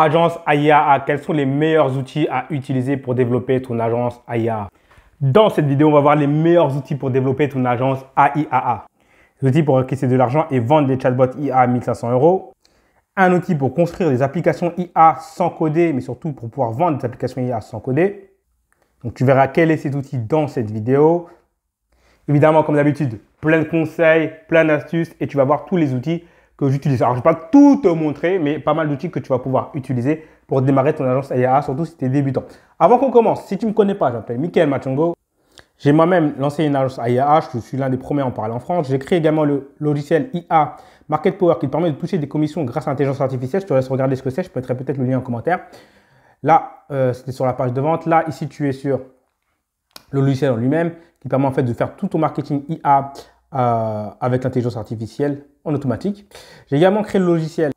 Agence AIAA, quels sont les meilleurs outils à utiliser pour développer ton agence AIAA? Dans cette vidéo, on va voir les meilleurs outils pour développer ton agence AIAA. Des outils pour encaisser de l'argent et vendre des chatbots IA à 1500 €. Un outil pour construire des applications IA sans coder, mais surtout pour pouvoir vendre des applications IA sans coder. Donc, tu verras quel est cet outil dans cette vidéo. Évidemment, comme d'habitude, plein de conseils, plein d'astuces et tu vas voir tous les outils que j'utilise. Alors, je ne vais pas tout te montrer, mais pas mal d'outils que tu vas pouvoir utiliser pour démarrer ton agence AIAA, surtout si tu es débutant. Avant qu'on commence, si tu ne me connais pas, je m'appelle Mickaël Machongo. J'ai moi-même lancé une agence AIAA, je suis l'un des premiers à en parler en France. J'ai créé également le logiciel IA Market Power qui te permet de toucher des commissions grâce à l'intelligence artificielle. Je te laisse regarder ce que c'est, je mettrai peut-être le lien en commentaire. Là, c'était sur la page de vente. Là, ici, tu es sur le logiciel en lui-même qui permet en fait de faire tout ton marketing IA avec l'intelligence artificielle en automatique. J'ai également créé le logiciel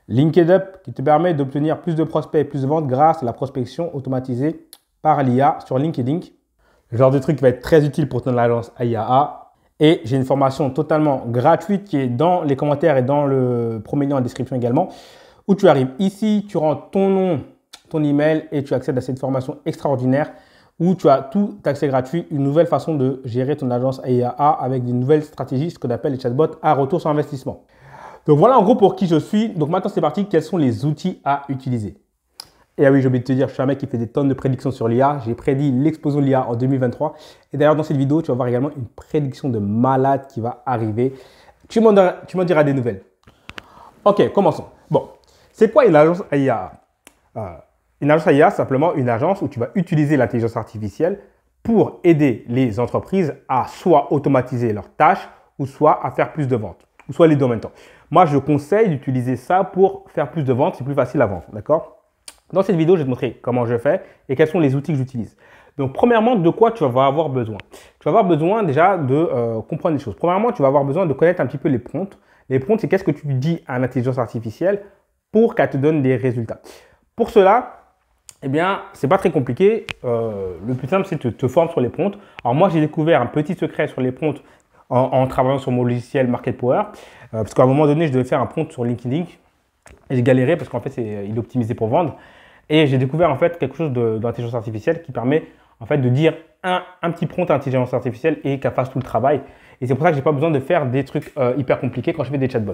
LinkedUp qui te permet d'obtenir plus de prospects et plus de ventes grâce à la prospection automatisée par l'IA sur LinkedIn. Le genre de truc qui va être très utile pour ton agence AIAA. Et j'ai une formation totalement gratuite qui est dans les commentaires et dans le premier lien en description également, où tu arrives ici, tu rentres ton nom, ton email et tu accèdes à cette formation extraordinaire où tu as tout accès gratuit, une nouvelle façon de gérer ton agence AIAA avec des nouvelles stratégies, ce qu'on appelle les chatbots à retour sur investissement. Donc voilà en gros pour qui je suis. Donc maintenant c'est parti, quels sont les outils à utiliser? Et ah oui, j'ai oublié de te dire, je suis un mec qui fait des tonnes de prédictions sur l'IA. J'ai prédit l'explosion de l'IA en 2023. Et d'ailleurs, dans cette vidéo, tu vas voir également une prédiction de malade qui va arriver. Tu m'en diras des nouvelles. Ok, commençons. Bon, c'est quoi une agence AIA? Une agence AIA, c'est simplement une agence où tu vas utiliser l'intelligence artificielle pour aider les entreprises à soit automatiser leurs tâches ou soit à faire plus de ventes, ou soit les deux en même temps. Moi, je conseille d'utiliser ça pour faire plus de ventes. C'est plus facile à vendre, d'accord? Dans cette vidéo, je vais te montrer comment je fais et quels sont les outils que j'utilise. Donc, premièrement, de quoi tu vas avoir besoin? Tu vas avoir besoin déjà de comprendre des choses. Premièrement, tu vas avoir besoin de connaître un petit peu les prompts. Les prompts, c'est qu'est-ce que tu dis à l'intelligence artificielle pour qu'elle te donne des résultats. Pour cela, eh bien, c'est pas très compliqué. Le plus simple, c'est de te former sur les prompts. Alors, moi, j'ai découvert un petit secret sur les prompts en travaillant sur mon logiciel Market Power. Parce qu'à un moment donné, je devais faire un prompt sur LinkedIn. Et j'ai galéré parce qu'en fait, il est optimisé pour vendre. Et j'ai découvert en fait quelque chose d'intelligence artificielle qui permet en fait de dire un petit prompt à l'intelligence artificielle et qu'elle fasse tout le travail. Et c'est pour ça que j'ai pas besoin de faire des trucs hyper compliqués quand je fais des chatbots.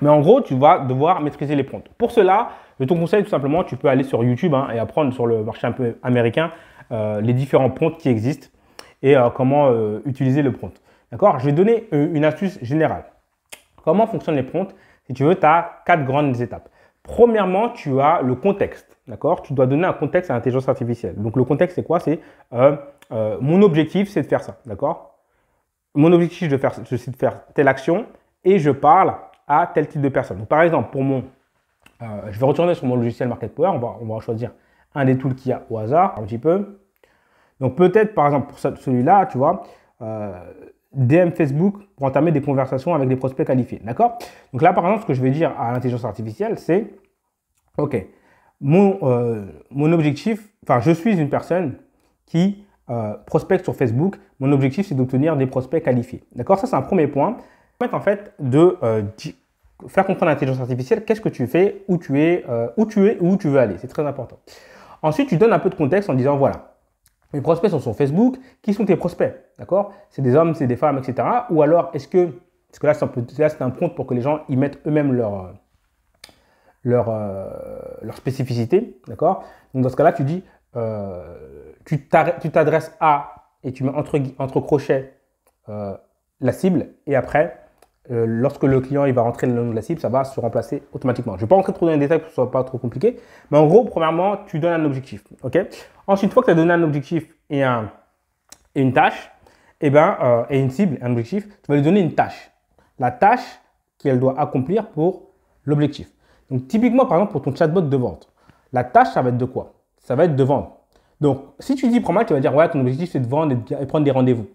Mais en gros, tu vas devoir maîtriser les prompts. Pour cela, je te conseille tout simplement, tu peux aller sur YouTube et apprendre sur le marché un peu américain les différents prompts qui existent et comment utiliser le prompt. D'accord? Je vais donner une astuce générale. Comment fonctionnent les prompts? Si tu veux, tu as 4 grandes étapes. Premièrement, tu as le contexte. D'accord? Tu dois donner un contexte à l'intelligence artificielle. Donc, le contexte, c'est quoi? C'est mon objectif, c'est de faire ça. D'accord? Mon objectif, c'est de faire telle action et je parle à tel type de personne. Donc, par exemple, pour je vais retourner sur mon logiciel Market Power. On va choisir un des tools qu'il y a au hasard, un petit peu. Donc, peut-être, par exemple, pour celui-là, tu vois, DM Facebook pour entamer des conversations avec des prospects qualifiés. D'accord? Donc là, par exemple, ce que je vais dire à l'intelligence artificielle, c'est OK, mon objectif, enfin, je suis une personne qui prospecte sur Facebook. Mon objectif, c'est d'obtenir des prospects qualifiés. D'accord? Ça, c'est un premier point. En fait, de faire comprendre à l'intelligence artificielle qu'est-ce que tu fais, où tu es, où tu veux aller. C'est très important. Ensuite, tu donnes un peu de contexte en disant voilà. Mes prospects sont sur Facebook. Qui sont tes prospects? D'accord? C'est des hommes, c'est des femmes, etc. Ou alors, est-ce que là, c'est un prompt pour que les gens y mettent eux-mêmes leur spécificité. D'accord? Donc, dans ce cas-là, tu dis, tu t'adresses à et tu mets entre crochets la cible. Et après, lorsque le client il va rentrer le nom de la cible, ça va se remplacer automatiquement. Je ne vais pas rentrer trop dans les détails pour que ce soit pas trop compliqué. Mais en gros, premièrement, tu donnes un objectif. Ok? Ensuite, une fois que tu as donné un objectif et une tâche, et une cible, un objectif, tu vas lui donner une tâche. La tâche qu'elle doit accomplir pour l'objectif. Donc, typiquement, par exemple, pour ton chatbot de vente, la tâche, ça va être de quoi? Ça va être de vendre. Donc, si tu dis, tu vas dire, ouais, ton objectif, c'est de vendre et prendre des rendez-vous.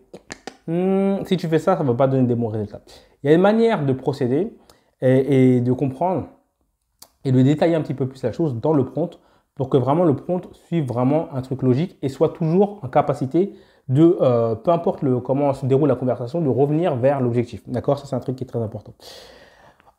Si tu fais ça, ça ne va pas donner des bons résultats. Il y a une manière de procéder et de comprendre et de détailler un petit peu plus la chose dans le prompt pour que vraiment le prompt suive vraiment un truc logique et soit toujours en capacité de, peu importe comment se déroule la conversation, de revenir vers l'objectif. D'accord? Ça, c'est un truc qui est très important.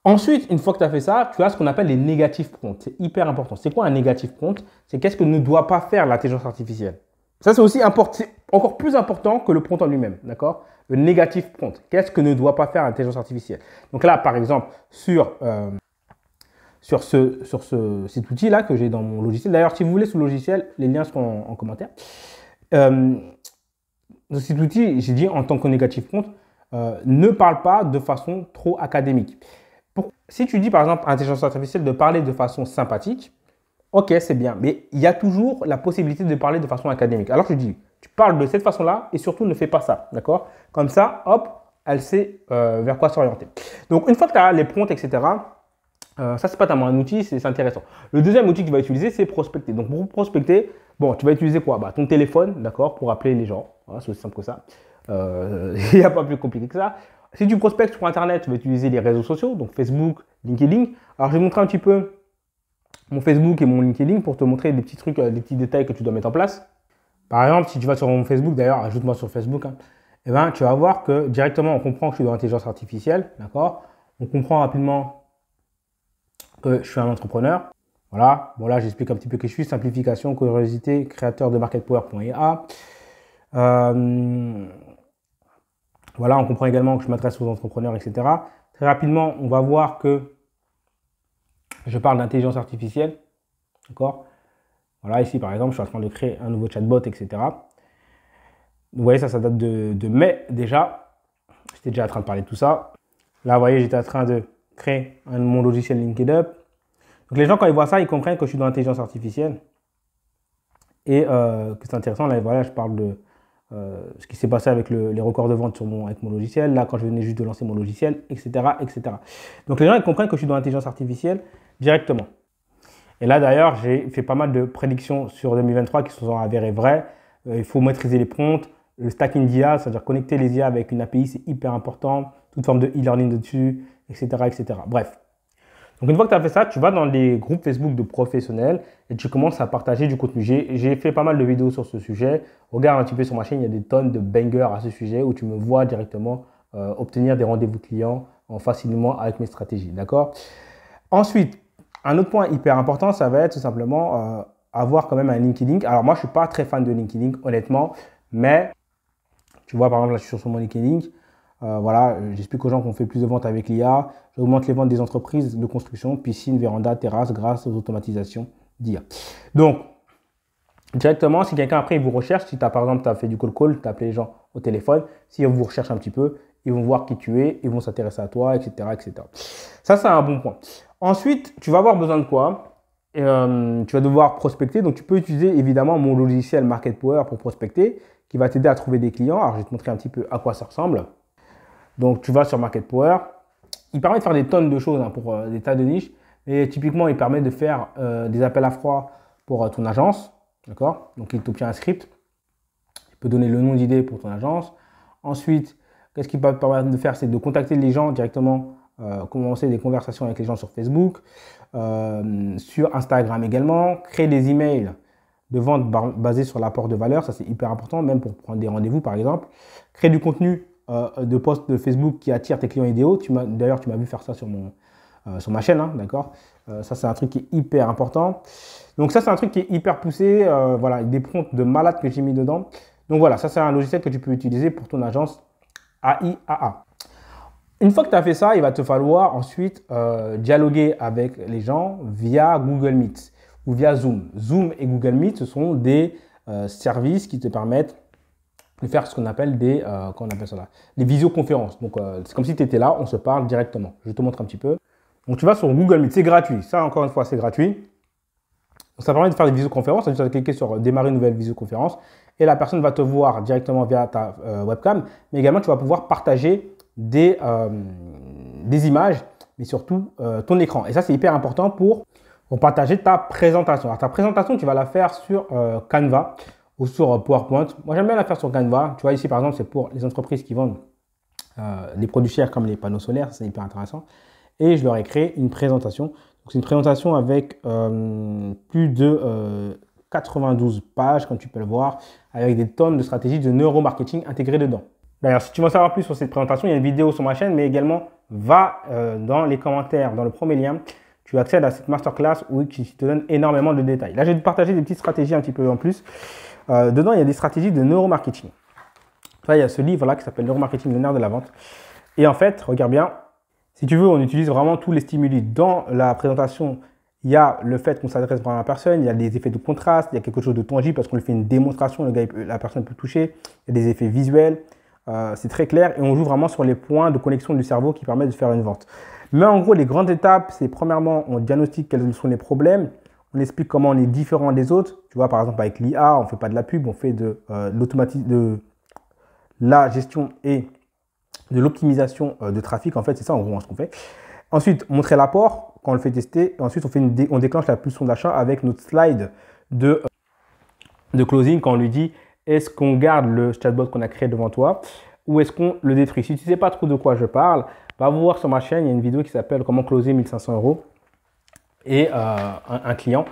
Ensuite, une fois que tu as fait ça, tu as ce qu'on appelle les négatifs prompts. C'est hyper important. C'est quoi un négatif prompt? C'est qu'est-ce que ne doit pas faire l'intelligence artificielle. Ça, c'est aussi c'est encore plus important que le prompt en lui-même, d'accord? Le négatif prompt. Qu'est-ce que ne doit pas faire l'intelligence artificielle? Donc là, par exemple, sur cet outil-là que j'ai dans mon logiciel. D'ailleurs, si vous voulez ce logiciel, les liens seront en commentaire. Dans cet outil, j'ai dit en tant que négatif prompt, ne parle pas de façon trop académique. Si tu dis par exemple à l'intelligence artificielle de parler de façon sympathique, ok, c'est bien, mais il y a toujours la possibilité de parler de façon académique. Alors je dis, tu parles de cette façon-là et surtout ne fais pas ça, d'accord? Comme ça, hop, elle sait vers quoi s'orienter. Donc une fois que tu as les prompts, etc., ça c'est pas tellement un outil, c'est intéressant. Le deuxième outil que tu vas utiliser, c'est prospecter. Donc pour prospecter, bon, tu vas utiliser quoi? Ton téléphone, d'accord, pour appeler les gens. Voilà, c'est aussi simple que ça. Il n'y a pas plus compliqué que ça. Si tu prospectes sur Internet, tu vas utiliser les réseaux sociaux, donc Facebook, LinkedIn. Alors, je vais montrer un petit peu mon Facebook et mon LinkedIn pour te montrer des petits trucs, des petits détails que tu dois mettre en place. Par exemple, si tu vas sur mon Facebook, d'ailleurs, ajoute-moi sur Facebook, eh ben, tu vas voir que directement, on comprend que je suis dans l'intelligence artificielle, d'accord? On comprend rapidement que je suis un entrepreneur. Voilà, bon là, j'explique un petit peu qui je suis. Simplification, curiosité, créateur de marketpower.ia. Voilà, on comprend également que je m'adresse aux entrepreneurs, etc. Très rapidement, on va voir que je parle d'intelligence artificielle. D'accord? Voilà, ici, par exemple, je suis en train de créer un nouveau chatbot, etc. Vous voyez, ça date de mai déjà. J'étais déjà en train de parler de tout ça. Là, vous voyez, j'étais en train de créer mon logiciel LinkedIn. Donc, les gens, quand ils voient ça, ils comprennent que je suis dans l'intelligence artificielle. Et que c'est intéressant. Là, voilà, je parle de ce qui s'est passé avec les records de vente avec mon logiciel, là quand je venais juste de lancer mon logiciel, etc., etc. Donc les gens ils comprennent que je suis dans l'intelligence artificielle directement. Et là d'ailleurs, j'ai fait pas mal de prédictions sur 2023 qui se sont avérées vraies. Il faut maîtriser les prompts, le stacking d'IA, c'est-à-dire connecter les IA avec une API, c'est hyper important, toute forme de e-learning dessus, etc., etc. Bref. Donc une fois que tu as fait ça, tu vas dans les groupes Facebook de professionnels et tu commences à partager du contenu. J'ai fait pas mal de vidéos sur ce sujet. Regarde un petit peu sur ma chaîne, il y a des tonnes de bangers à ce sujet où tu me vois directement obtenir des rendez-vous clients facilement avec mes stratégies. D'accord? Ensuite, un autre point hyper important, ça va être tout simplement avoir quand même un LinkedIn. Alors moi, je ne suis pas très fan de LinkedIn, honnêtement, mais tu vois, par exemple, là, je suis sur mon LinkedIn. Voilà, j'explique aux gens qu'on fait plus de ventes avec l'IA. J'augmente les ventes des entreprises de construction, piscine, véranda, terrasse, grâce aux automatisations d'IA. Donc, directement, si quelqu'un après il vous recherche, si par exemple tu as fait du call, tu as appelé les gens au téléphone, s'ils vous recherchent un petit peu, ils vont voir qui tu es, ils vont s'intéresser à toi, etc., etc. Ça, c'est un bon point. Ensuite, tu vas avoir besoin de quoi? Tu vas devoir prospecter. Donc, tu peux utiliser évidemment mon logiciel Market Power pour prospecter, qui va t'aider à trouver des clients. Alors, je vais te montrer un petit peu à quoi ça ressemble. Donc, tu vas sur Market Power. Il permet de faire des tonnes de choses pour des tas de niches. Et typiquement, il permet de faire des appels à froid pour ton agence. D'accord? Donc, il t'obtient un script. Tu peux donner le nom d'idée pour ton agence. Ensuite, qu'est-ce qu'il va te permettre de faire? C'est de contacter les gens directement, commencer des conversations avec les gens sur Facebook, sur Instagram également. Créer des emails de vente basés sur l'apport de valeur. Ça, c'est hyper important, même pour prendre des rendez-vous, par exemple. Créer du contenu de posts de Facebook qui attire tes clients idéaux. D'ailleurs, tu m'as vu faire ça sur ma chaîne, hein, d'accord? Ça, c'est un truc qui est hyper important. Donc ça, c'est un truc qui est hyper poussé. Voilà, des prompts de malade que j'ai mis dedans. Donc voilà, ça, c'est un logiciel que tu peux utiliser pour ton agence AIAA. Une fois que tu as fait ça, il va te falloir ensuite dialoguer avec les gens via Google Meet ou via Zoom. Zoom et Google Meet, ce sont des services qui te permettent de faire ce qu'on appelle des visioconférences. Donc, c'est comme si tu étais là, on se parle directement. Je te montre un petit peu. Donc, tu vas sur Google Meet, c'est gratuit. Ça, encore une fois, c'est gratuit. Donc, ça permet de faire des visioconférences. Tu vas cliquer sur démarrer une nouvelle visioconférence et la personne va te voir directement via ta webcam. Mais également, tu vas pouvoir partager des images, mais surtout ton écran. Et ça, c'est hyper important pour partager ta présentation. Alors, ta présentation, tu vas la faire sur Canva ou sur PowerPoint. Moi, j'aime bien la faire sur Canva. Tu vois, ici, par exemple, c'est pour les entreprises qui vendent des produits chers comme les panneaux solaires. C'est hyper intéressant. Et je leur ai créé une présentation. Donc, c'est une présentation avec plus de 92 pages, comme tu peux le voir, avec des tonnes de stratégies de neuromarketing intégrées dedans. D'ailleurs, si tu veux en savoir plus sur cette présentation, il y a une vidéo sur ma chaîne, mais également, va dans les commentaires, dans le premier lien, tu accèdes à cette masterclass qui te donne énormément de détails. Là, je vais te partager des petites stratégies un petit peu en plus. Dedans, il y a des stratégies de neuromarketing. Là, il y a ce livre-là qui s'appelle Neuromarketing, le nerf de la vente. Et en fait, regarde bien, si tu veux, on utilise vraiment tous les stimuli. Dans la présentation, il y a le fait qu'on s'adresse vraiment à la personne, il y a des effets de contraste, il y a quelque chose de tangible parce qu'on lui fait une démonstration, la personne peut toucher, il y a des effets visuels, c'est très clair et on joue vraiment sur les points de connexion du cerveau qui permettent de faire une vente. Mais en gros, les grandes étapes, c'est premièrement, on diagnostique quels sont les problèmes, on explique comment on est différent des autres. Tu vois, par exemple, avec l'IA, on ne fait pas de la pub, on fait de la gestion et de l'optimisation de trafic. En fait, c'est ça en gros ce qu'on fait. Ensuite, montrer l'apport quand on le fait tester. Et ensuite, on déclenche la pulsion d'achat avec notre slide de closing quand on lui dit est-ce qu'on garde le chatbot qu'on a créé devant toi ou est-ce qu'on le détruit. Si tu ne sais pas trop de quoi je parle, va voir sur ma chaîne, il y a une vidéo qui s'appelle comment closer 1500 € et un client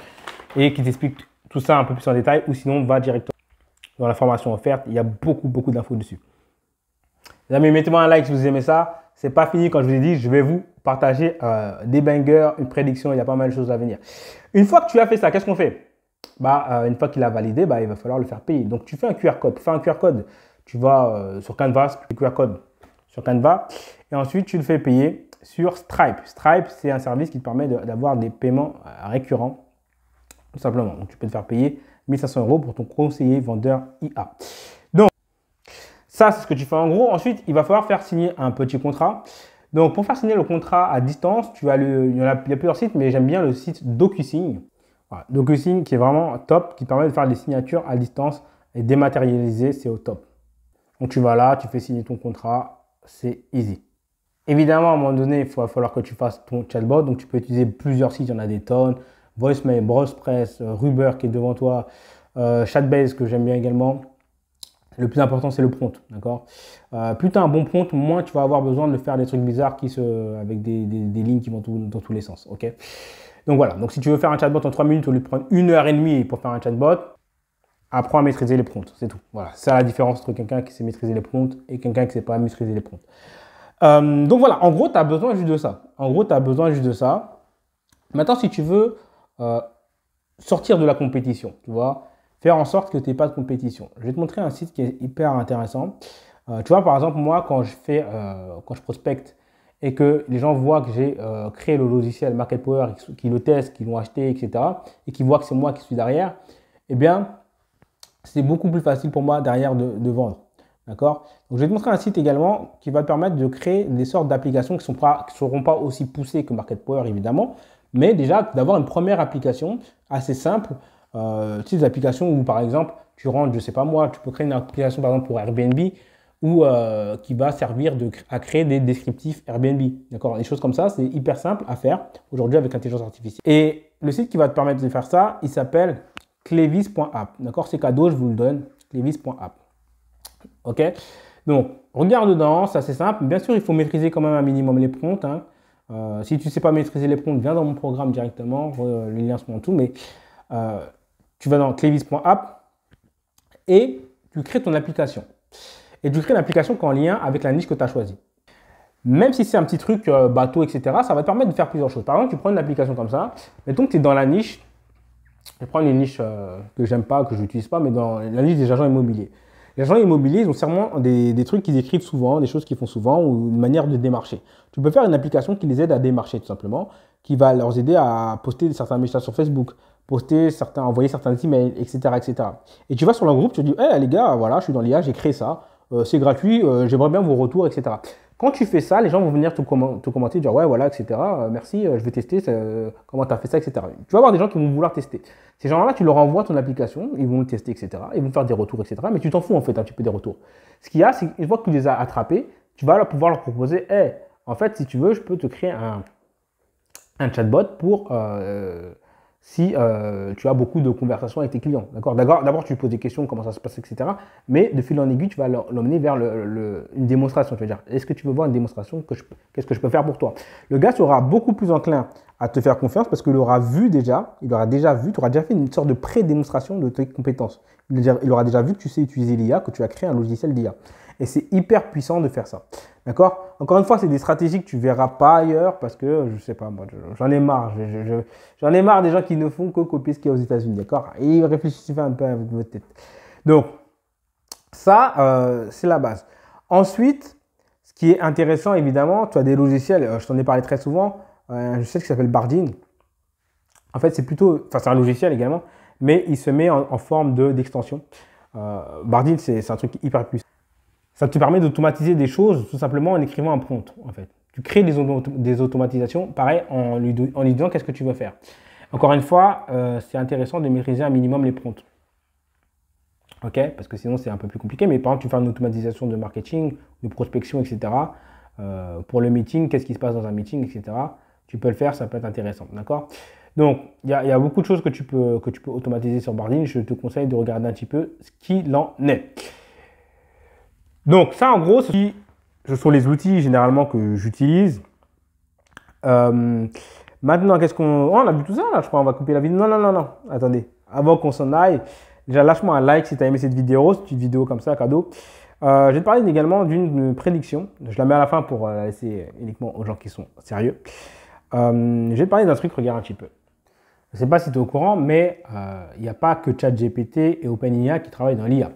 et qui t'explique tout ça un peu plus en détail ou sinon va directement dans la formation offerte. Il y a beaucoup d'infos dessus. Les amis, mettez-moi un like si vous aimez ça. C'est pas fini quand je vous ai dit, je vais vous partager des bangers, une prédiction, il y a pas mal de choses à venir. Une fois que tu as fait ça, qu'est-ce qu'on fait? Une fois qu'il a validé, il va falloir le faire payer. Donc, tu fais un QR code. Pour faire un QR code, tu vas sur Canva, le QR code sur Canva, et ensuite, tu le fais payer sur Stripe. Stripe, c'est un service qui te permet d'avoir des paiements récurrents, tout simplement. Donc, tu peux te faire payer 1500 € pour ton conseiller vendeur IA. Donc, ça, c'est ce que tu fais en gros. Ensuite, il va falloir faire signer un petit contrat. Donc, pour faire signer le contrat à distance, il y a plusieurs sites, mais j'aime bien le site DocuSign. Voilà, DocuSign qui est vraiment top, qui permet de faire des signatures à distance et dématérialisées, c'est au top. Donc, tu vas là, tu fais signer ton contrat, c'est easy. Évidemment, à un moment donné, il va falloir que tu fasses ton chatbot. Donc, tu peux utiliser plusieurs sites, il y en a des tonnes. Voicemail, BrowsePress, Ruber qui est devant toi, Chatbase que j'aime bien également. Le plus important, c'est le prompt, d'accord? Plus tu as un bon prompt, moins tu vas avoir besoin de faire des trucs bizarres avec des lignes qui vont dans tous les sens, ok? Donc voilà, donc si tu veux faire un chatbot en 3 minutes, au lieu de prendre 1h30 pour faire un chatbot, apprends à maîtriser les prompts, c'est tout. Voilà, c'est la différence entre quelqu'un qui sait maîtriser les prompts et quelqu'un qui ne sait pas maîtriser les prompts. Donc voilà, en gros, tu as besoin juste de ça. Maintenant, si tu veux sortir de la compétition, tu vois, faire en sorte que tu n'aies pas de compétition. Je vais te montrer un site qui est hyper intéressant. Tu vois, par exemple, moi, quand je prospecte et que les gens voient que j'ai créé le logiciel Market Power, qu'ils le testent, qu'ils l'ont acheté, etc., et qu'ils voient que c'est moi qui suis derrière, eh bien, c'est beaucoup plus facile pour moi derrière de vendre. D'accord? Donc, je vais te montrer un site également qui va te permettre de créer des sortes d'applications qui ne seront pas aussi poussées que Market Power, évidemment, mais déjà d'avoir une première application assez simple. Des applications où, par exemple, tu rentres, je ne sais pas moi, tu peux créer une application, par exemple, pour Airbnb ou qui va servir à créer des descriptifs Airbnb. D'accord? Des choses comme ça, c'est hyper simple à faire aujourd'hui avec l'intelligence artificielle. Et le site qui va te permettre de faire ça, il s'appelle clevis.app. D'accord? C'est cadeau, je vous le donne. Clevis.app. Ok? Donc, regarde dedans, c'est assez simple. Bien sûr, il faut maîtriser quand même un minimum les prompts. Hein. Si tu ne sais pas maîtriser les prompts, viens dans mon programme directement. Les liens sont en dessous, mais tu vas dans clevis.app et tu crées ton application. Et tu crées l'application qui est en lien avec la niche que tu as choisie. Même si c'est un petit truc bateau, etc., ça va te permettre de faire plusieurs choses. Par exemple, tu prends une application comme ça. Mettons que tu es dans la niche. Je vais prendre une niche que j'aime pas, que je n'utilise pas, mais dans la niche des agents immobiliers. Les agents immobiliers, ils ont sûrement des trucs qu'ils écrivent souvent, des choses qu'ils font souvent ou une manière de démarcher. Tu peux faire une application qui les aide à démarcher tout simplement, qui va leur aider à poster certains messages sur Facebook, envoyer certains emails, etc., etc. Et tu vas sur leur groupe, tu te dis, hey, les gars, voilà, je suis dans l'IA, j'ai créé ça, c'est gratuit, j'aimerais bien vos retours, etc. Quand tu fais ça, les gens vont venir te commenter, dire ouais, voilà, etc. Merci, je vais tester, comment tu as fait ça, etc. Tu vas avoir des gens qui vont vouloir tester. Ces gens-là, tu leur envoies ton application, ils vont le tester, etc. Ils vont faire des retours, etc. Mais tu t'en fous en fait un petit peu des retours. Ce qu'il y a, c'est qu'une fois que tu les as attrapés, tu vas pouvoir leur proposer, hey, en fait, si tu veux, je peux te créer un chatbot pour si tu as beaucoup de conversations avec tes clients. D'abord, tu lui poses des questions, comment ça se passe, etc. Mais de fil en aiguille, tu vas l'emmener vers une démonstration. Tu vas dire, est-ce que tu veux voir une démonstration? Qu'est-ce que je peux faire pour toi? Le gars sera beaucoup plus enclin à te faire confiance parce qu'il aura vu déjà, tu auras déjà fait une sorte de pré-démonstration de tes compétences. Il aura déjà vu que tu sais utiliser l'IA, que tu as créé un logiciel d'IA. Et c'est hyper puissant de faire ça. D'accord? Encore une fois, c'est des stratégies que tu ne verras pas ailleurs parce que, je ne sais pas, moi, j'en ai marre. J'en ai marre des gens qui ne font que copier ce qu'il y a aux États-Unis. D'accord? Et réfléchissez un peu avec votre tête. Donc, ça, c'est la base. Ensuite, ce qui est intéressant, évidemment, tu as des logiciels, je t'en ai parlé très souvent, un logiciel qui s'appelle Bardeen. En fait, c'est plutôt, enfin, c'est un logiciel également, mais il se met en forme d'extension. Bardeen, c'est un truc hyper puissant. Ça te permet d'automatiser des choses tout simplement en écrivant un prompt, en fait. Tu crées des automatisations, pareil, en lui disant qu'est-ce que tu veux faire. Encore une fois, c'est intéressant de maîtriser un minimum les prompts. Ok, parce que sinon c'est un peu plus compliqué. Mais par exemple, tu fais une automatisation de marketing, de prospection, etc. Pour le meeting, qu'est-ce qui se passe dans un meeting, etc. Tu peux le faire, ça peut être intéressant. D'accord? Donc, il y a beaucoup de choses que tu peux automatiser sur Bardeen. Je te conseille de regarder un petit peu ce qu'il en est. Donc, ça, en gros, ce sont les outils généralement que j'utilise. Maintenant, qu'est-ce qu'on... Oh, on a vu tout ça, là, je crois. On va couper la vidéo. Non, non, non, non. Attendez. Avant qu'on s'en aille, déjà, lâche-moi un like si tu as aimé cette vidéo. C'est une vidéo comme ça, cadeau. Je vais te parler également d'une prédiction. Je la mets à la fin pour la laisser uniquement aux gens qui sont sérieux. Je vais te parler d'un truc, regarde un petit peu. Je ne sais pas si tu es au courant, mais il n'y a pas que ChatGPT et OpenIA qui travaillent dans l'IA.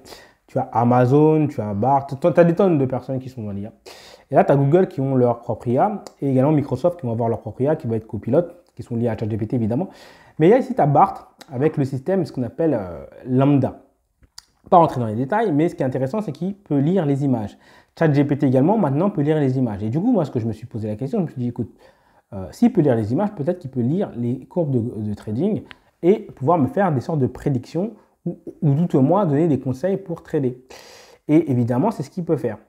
Tu as Amazon, tu as Bard, tu as des tonnes de personnes qui sont dans l'IA. Et là, tu as Google qui ont leur propre IA et également Microsoft qui vont avoir leur propre IA qui va être copilote, qui sont liés à ChatGPT évidemment. Mais il y a ici, tu as Bard avec le système, ce qu'on appelle Lambda. Pas rentrer dans les détails, mais ce qui est intéressant, c'est qu'il peut lire les images. ChatGPT également, maintenant, peut lire les images. Et du coup, moi, ce que je me suis posé la question, je me suis dit, écoute, s'il peut lire les images, peut-être qu'il peut lire les courbes de trading et pouvoir me faire des sortes de prédictions ou tout au moins donner des conseils pour trader. Et évidemment, c'est ce qu'il peut faire.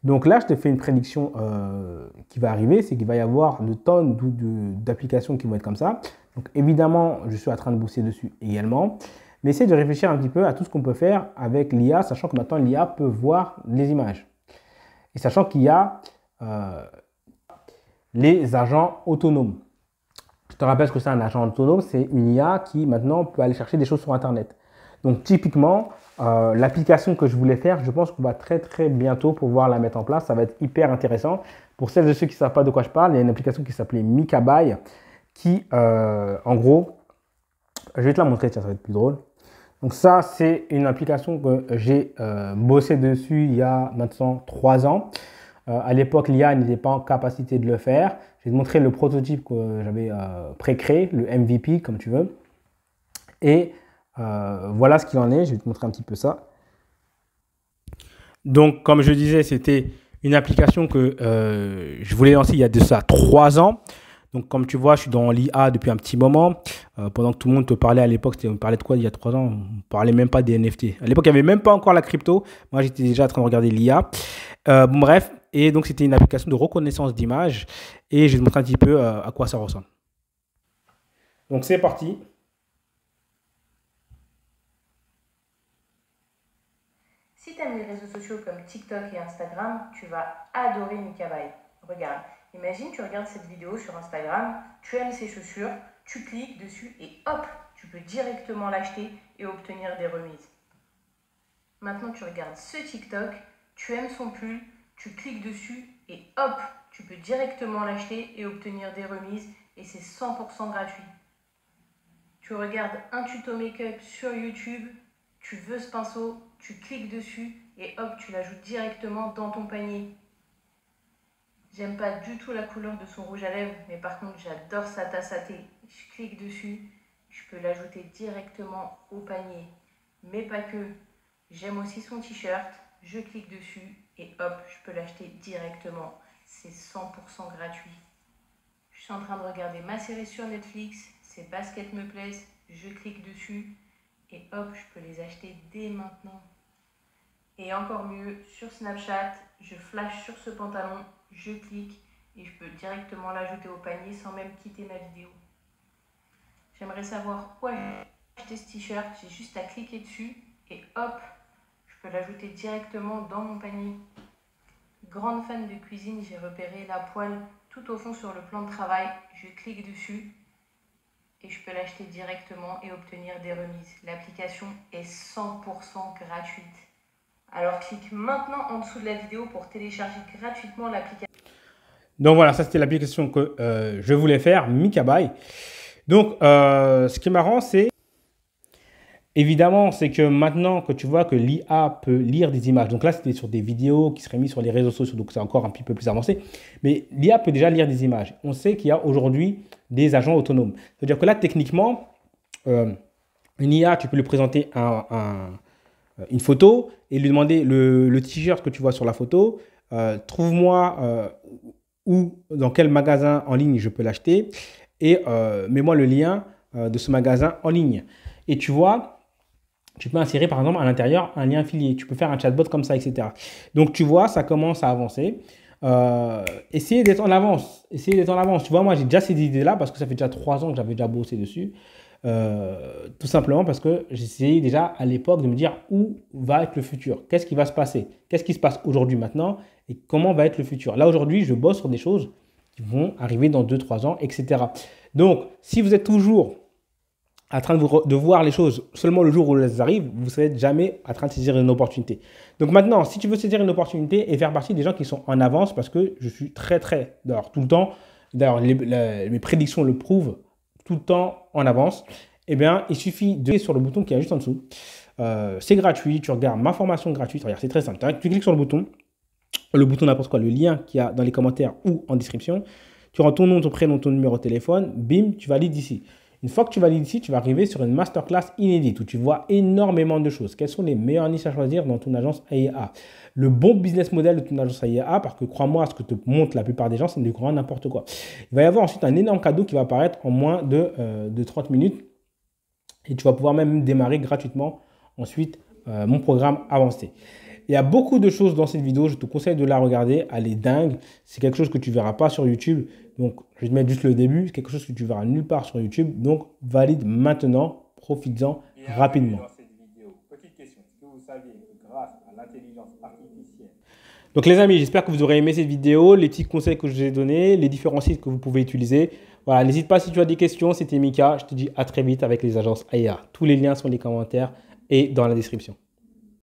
Donc là, je te fais une prédiction qui va arriver, c'est qu'il va y avoir de tonnes d'applications qui vont être comme ça. Donc évidemment, je suis en train de bosser dessus également. Mais essaye de réfléchir un petit peu à tout ce qu'on peut faire avec l'IA, sachant que maintenant l'IA peut voir les images. Et sachant qu'il y a les agents autonomes. Je te rappelle ce que c'est un agent autonome, c'est une IA qui maintenant peut aller chercher des choses sur Internet. Donc typiquement, l'application que je voulais faire, je pense qu'on va très très bientôt pouvoir la mettre en place. Ça va être hyper intéressant. Pour celles et ceux qui ne savent pas de quoi je parle, il y a une application qui s'appelait Mikabai qui, en gros, je vais te la montrer, tiens, ça va être plus drôle. Donc ça, c'est une application que j'ai bossé dessus il y a maintenant 3 ans. À l'époque, l'IA n'était pas en capacité de le faire. Je vais te montrer le prototype que j'avais pré-créé, le MVP, comme tu veux. Et voilà ce qu'il en est. Je vais te montrer un petit peu ça. Donc, comme je disais, c'était une application que je voulais lancer il y a de ça 3 ans. Donc, comme tu vois, je suis dans l'IA depuis un petit moment. Pendant que tout le monde te parlait à l'époque, on parlait de quoi il y a 3 ans? On ne parlait même pas des NFT. À l'époque, il n'y avait même pas encore la crypto. Moi, j'étais déjà en train de regarder l'IA. Bon, bref. Et donc, c'était une application de reconnaissance d'image. Et je vais te montrer un petit peu à quoi ça ressemble. Donc, c'est parti. Si tu aimes les réseaux sociaux comme TikTok et Instagram, tu vas adorer Mikabai. Regarde, imagine tu regardes cette vidéo sur Instagram, tu aimes ses chaussures, tu cliques dessus et hop, tu peux directement l'acheter et obtenir des remises. Maintenant tu regardes ce TikTok, tu aimes son pull, tu cliques dessus et hop, tu peux directement l'acheter et obtenir des remises et c'est 100% gratuit. Tu regardes un tuto make-up sur YouTube, tu veux ce pinceau, tu cliques dessus et hop, tu l'ajoutes directement dans ton panier. J'aime pas du tout la couleur de son rouge à lèvres, mais par contre j'adore sa tasse à thé. Je clique dessus, je peux l'ajouter directement au panier. Mais pas que. J'aime aussi son t-shirt, je clique dessus et hop, je peux l'acheter directement. C'est 100% gratuit. Je suis en train de regarder ma série sur Netflix, ces baskets me plaisent, je clique dessus et hop, je peux les acheter dès maintenant. Et encore mieux, sur Snapchat, je flash sur ce pantalon, je clique et je peux directement l'ajouter au panier sans même quitter ma vidéo. J'aimerais savoir où acheter ce t-shirt, j'ai juste à cliquer dessus et hop, je peux l'ajouter directement dans mon panier. Grande fan de cuisine, j'ai repéré la poêle tout au fond sur le plan de travail, je clique dessus et je peux l'acheter directement et obtenir des remises. L'application est 100% gratuite. Alors clique maintenant en dessous de la vidéo pour télécharger gratuitement l'application. Donc voilà, ça c'était l'application que je voulais faire, Mikabai. Donc ce qui est marrant, c'est évidemment, c'est que maintenant que tu vois que l'IA peut lire des images, donc là c'était sur des vidéos qui seraient mises sur les réseaux sociaux, donc c'est encore un petit peu plus avancé, mais l'IA peut déjà lire des images. On sait qu'il y a aujourd'hui des agents autonomes. C'est-à-dire que là, techniquement, une IA, tu peux lui présenter une photo et lui demander le t-shirt que tu vois sur la photo, trouve-moi où, dans quel magasin en ligne je peux l'acheter et mets-moi le lien de ce magasin en ligne. Et tu vois, tu peux insérer par exemple à l'intérieur un lien affilié. Tu peux faire un chatbot comme ça, etc. Donc tu vois, ça commence à avancer. Essayez d'être en avance. Essayez d'être en avance. Tu vois, moi j'ai déjà ces idées-là parce que ça fait déjà 3 ans que j'avais déjà bossé dessus. Tout simplement parce que j'essayais déjà à l'époque de me dire où va être le futur. Qu'est-ce qui va se passer? Qu'est-ce qui se passe aujourd'hui, maintenant? Et comment va être le futur? Là, aujourd'hui, je bosse sur des choses qui vont arriver dans 2-3 ans, etc. Donc, si vous êtes toujours en train de voir les choses seulement le jour où elles arrivent, vous ne serez jamais en train de saisir une opportunité. Donc maintenant, si tu veux saisir une opportunité et faire partie des gens qui sont en avance, parce que je suis d'ailleurs tout le temps, d'ailleurs mes prédictions le prouvent, tout le temps en avance, eh bien, il suffit de cliquer sur le bouton qui est juste en dessous. C'est gratuit, tu regardes ma formation gratuite. Regarde, c'est très simple. Tu cliques sur le bouton n'importe quoi, le lien qu'il y a dans les commentaires ou en description. Tu rends ton nom, ton prénom, ton numéro de téléphone, bim, tu valides ici. Une fois que tu valides ici, tu vas arriver sur une masterclass inédite où tu vois énormément de choses. Quelles sont les meilleures niches à choisir dans ton agence AIA? Le bon business model de ton agence AIA, parce que crois-moi, ce que te montrent la plupart des gens, c'est du grand n'importe quoi. Il va y avoir ensuite un énorme cadeau qui va apparaître en moins de 30 minutes et tu vas pouvoir même démarrer gratuitement ensuite mon programme avancé. Il y a beaucoup de choses dans cette vidéo, je te conseille de la regarder, elle est dingue. C'est quelque chose que tu ne verras pas sur YouTube. Donc, je vais te mettre juste le début, c'est quelque chose que tu verras nulle part sur YouTube. Donc, valide maintenant, profites-en rapidement. Dans cette vidéo, petite question, est-ce que vous saviez que grâce à l'intelligence artificielle... Donc les amis, j'espère que vous aurez aimé cette vidéo, les petits conseils que je vous ai donnés, les différents sites que vous pouvez utiliser. Voilà, n'hésite pas si tu as des questions, c'était Mika. Je te dis à très vite avec les agences AIA. Tous les liens sont dans les commentaires et dans la description.